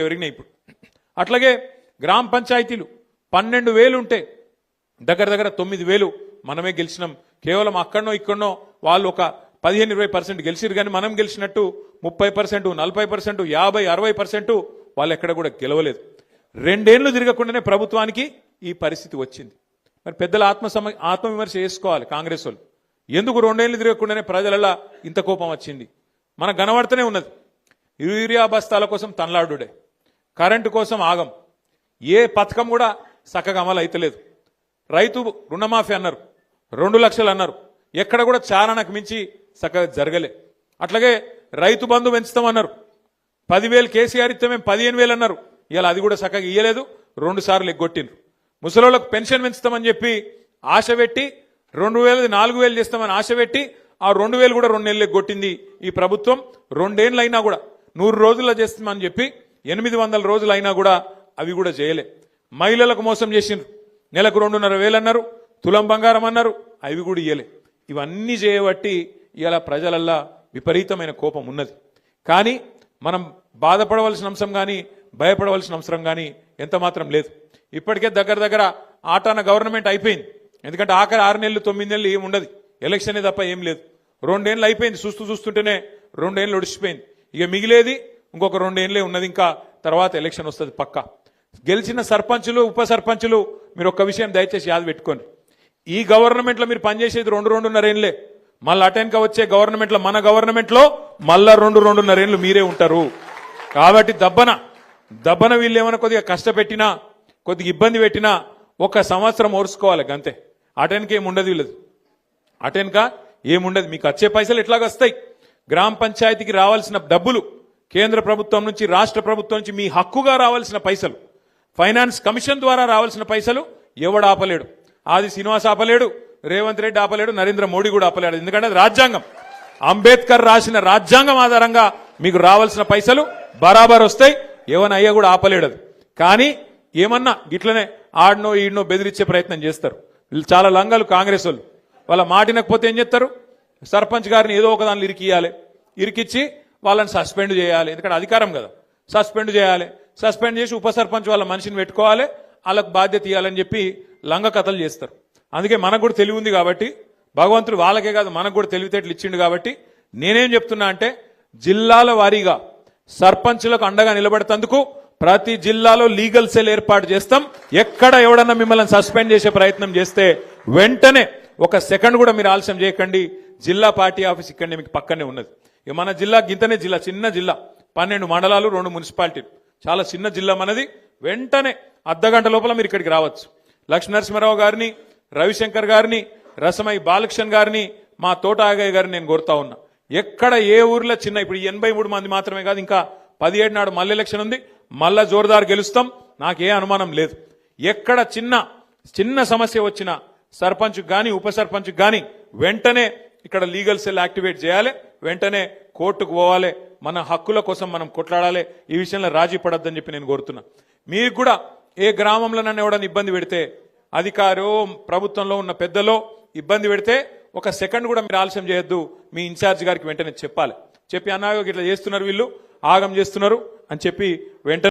ఎవరిగినాయి ఇప్పుడు. అట్లాగే గ్రామ పంచాయతీలు 12,000 ఉంటే దగ్గర దగ్గర 9,000 మనమే గెలిచినాం. కేవలం అక్కడనో ఇక్కడనో వాళ్ళు ఒక 15-20% గెలిచిరు, కానీ మనం గెలిచినట్టు 30%, 40%, 50-60% వాళ్ళు ఎక్కడ కూడా గెలవలేదు. 2 ఏళ్లు తిరగకుండానే ప్రభుత్వానికి ఈ పరిస్థితి వచ్చింది. మరి పెద్దల ఆత్మవిమర్శ చేసుకోవాలి కాంగ్రెస్ వాళ్ళు. ఎందుకు 2 ఏళ్లు తిరగకుండానే ప్రజలలా ఇంత కోపం వచ్చింది? మనకు కనబడుతూనే ఉన్నది. యూరియా బస్తాల కోసం తనలాడుడే, కరెంటు కోసం ఆగం, ఏ పథకం కూడా చక్కగా అమలు అయితలేదు. రైతు రుణమాఫీ అన్నారు, 2 లక్షలు అన్నారు, ఎక్కడ కూడా చారణకు మించి చక్కగా జరగలే. అట్లాగే రైతు బంధు పెంచుతామన్నారు, 10,000 కేసీఆర్ ఇస్తే మేము 15,000 అన్నారు, ఇలా అది కూడా చక్కగా ఇయ్యలేదు, 2 సార్లు ఎగ్గొట్టిండ్రు. ముసలోళ్ళకు పెన్షన్ పెంచుతామని చెప్పి ఆశ పెట్టి 2,000 4,000 చేస్తామని ఆశ పెట్టి ఆ 2,000 కూడా 2 నెలలు ఎగ్గొట్టింది ఈ ప్రభుత్వం. 2 ఏళ్ళు అయినా కూడా 100 రోజుల్లో చేస్తామని చెప్పి 800 రోజులు అయినా కూడా అవి కూడా చేయలే. మహిళలకు మోసం చేసిండ్రు, నెలకు 2,500 అన్నారు, తులం బంగారం అన్నారు, అవి కూడా ఇయ్యలే. ఇవన్నీ చేయబట్టి ఇలా ప్రజలల్లా విపరీతమైన కోపం ఉన్నది. కానీ మనం బాధపడవలసిన అంశం కానీ భయపడవలసిన అవసరం కానీ ఎంత మాత్రం లేదు. ఇప్పటికే దగ్గర దగ్గర ఆటాన గవర్నమెంట్ అయిపోయింది. ఎందుకంటే ఆఖరి 6 నెలలు 9 నెలలు ఏమి ఉండదు, ఎలక్షనే తప్ప ఏం లేదు. 2 ఏళ్ళు అయిపోయింది, చూస్తుంటేనే 2 ఏళ్ళు ఒడిచిపోయింది. ఇక మిగిలేది ఇంకొక 2 ఏళ్ళే ఉన్నది, ఇంకా తర్వాత ఎలక్షన్ వస్తుంది పక్కా. గెలిచిన సర్పంచులు ఉప సర్పంచులు మీరు ఒక్క విషయం దయచేసి యాద పెట్టుకోండి. ఈ గవర్నమెంట్లో మీరు పనిచేసేది 2-2.5 ఏళ్ళే. మళ్ళీ అటెన్క వచ్చే గవర్నమెంట్లో మన గవర్నమెంట్లో మళ్ళా 2-2.5 ఏళ్ళు మీరే ఉంటారు. కాబట్టి దబ్బన వీళ్ళు ఏమైనా కొద్దిగా కష్టపెట్టినా కొద్దిగా ఇబ్బంది పెట్టినా 1 సంవత్సరం ఓర్చుకోవాలి అంతే. అటెన్క ఏముండదు, వీళ్ళది అటెన్క ఏముండదు. మీకు వచ్చే పైసలు ఎట్లాగ వస్తాయి? గ్రామ పంచాయతీకి రావాల్సిన డబ్బులు కేంద్ర ప్రభుత్వం నుంచి రాష్ట్ర ప్రభుత్వం నుంచి మీ హక్కుగా రావాల్సిన పైసలు, ఫైనాన్స్ కమిషన్ ద్వారా రావాల్సిన పైసలు ఎవడు ఆపలేడు. ఆది శ్రీనివాస్ ఆపలేడు, రేవంత్ రెడ్డి ఆపలేడు, నరేంద్ర మోడీ కూడా ఆపలేడు. ఎందుకంటే అది రాజ్యాంగం, అంబేద్కర్ రాసిన రాజ్యాంగం ఆధారంగా మీకు రావాల్సిన పైసలు బరాబర్ వస్తాయి. ఏమన్నా అయ్యా కూడా ఆపలేడు అది. కానీ ఏమన్నా గిట్లనే ఆడనో ఈడనో బెదిరించే ప్రయత్నం చేస్తారు. వీళ్ళు చాలా లంగాలు కాంగ్రెస్ వాళ్ళు. వాళ్ళ మాటినకపోతే ఏం చేస్తారు? సర్పంచ్ గారిని ఏదో ఒక దానిలో ఇరికిచ్చి వాళ్ళని సస్పెండ్ చేయాలి. ఎందుకంటే అధికారం కదా, సస్పెండ్ చేయాలి. సస్పెండ్ చేసి ఉప సర్పంచ్ వాళ్ళ మనిషిని పెట్టుకోవాలి, వాళ్ళకు బాధ్యత ఇవ్వాలని చెప్పి లంగ కథలు చేస్తారు. అందుకే మనకు కూడా తెలివి ఉంది కాబట్టి, భగవంతుడు వాళ్ళకే కాదు మనకు కూడా తెలివితేటలు ఇచ్చిండు కాబట్టి నేనేం చెప్తున్నా అంటే, జిల్లాల వారీగా సర్పంచులకు అండగా నిలబడేందుకు ప్రతి జిల్లాలో లీగల్ సెల్ ఏర్పాటు చేస్తాం. ఎక్కడ ఎవడన్నా మిమ్మల్ని సస్పెండ్ చేసే ప్రయత్నం చేస్తే వెంటనే 1 సెకండ్ కూడా మీరు ఆలస్యం చేయకండి. జిల్లా పార్టీ ఆఫీస్ ఇక్కడనే మీకు పక్కనే ఉన్నది. ఇక మన జిల్లా గింతనే జిల్లా, చిన్న జిల్లా, 12 మండలాలు, 2 మున్సిపాలిటీలు, చాలా చిన్న జిల్లా మనది. వెంటనే అర్ధగంట లోపల మీరు ఇక్కడికి రావచ్చు. లక్ష్మీనరసింహారావు గారిని, రవిశంకర్ గారిని, రసమై బాలకృష్ణ గారిని, మా తోట ఆగయ్య గారిని నేను కోరుతా ఉన్నా. ఎక్కడ ఏ ఊర్లో చిన్న, ఇప్పుడు 83 మంది మాత్రమే కాదు, ఇంకా 17 నాడు మళ్ళీ ఎలక్షన్ ఉంది, మళ్ళా జోరుదారు గెలుస్తాం, నాకే అనుమానం లేదు. ఎక్కడ చిన్న సమస్య వచ్చినా సర్పంచ్ గాని ఉప సర్పంచ్ గాని వెంటనే ఇక్కడ లీగల్ సెల్ యాక్టివేట్ చేయాలి, వెంటనే కోర్టుకు పోవాలి, మన హక్కుల కోసం మనం కొట్లాడాలి. ఈ విషయంలో రాజీ పడద్దని చెప్పి నేను కోరుతున్నా. మీకు కూడా ఏ గ్రామంలో నన్ను ఎవడని ఇబ్బంది పెడితే, అధికారో ప్రభుత్వంలో ఉన్న పెద్దలో ఇబ్బంది పెడితే 1 సెకండ్ కూడా మీరు ఆలస్యం చేయొద్దు. మీ ఇన్ఛార్జ్ గారికి వెంటనే చెప్పాలి. చెప్పి అన్నా ఇట్లా చేస్తున్నారు, వీళ్ళు ఆగం చేస్తున్నారు అని చెప్పి వెంటనే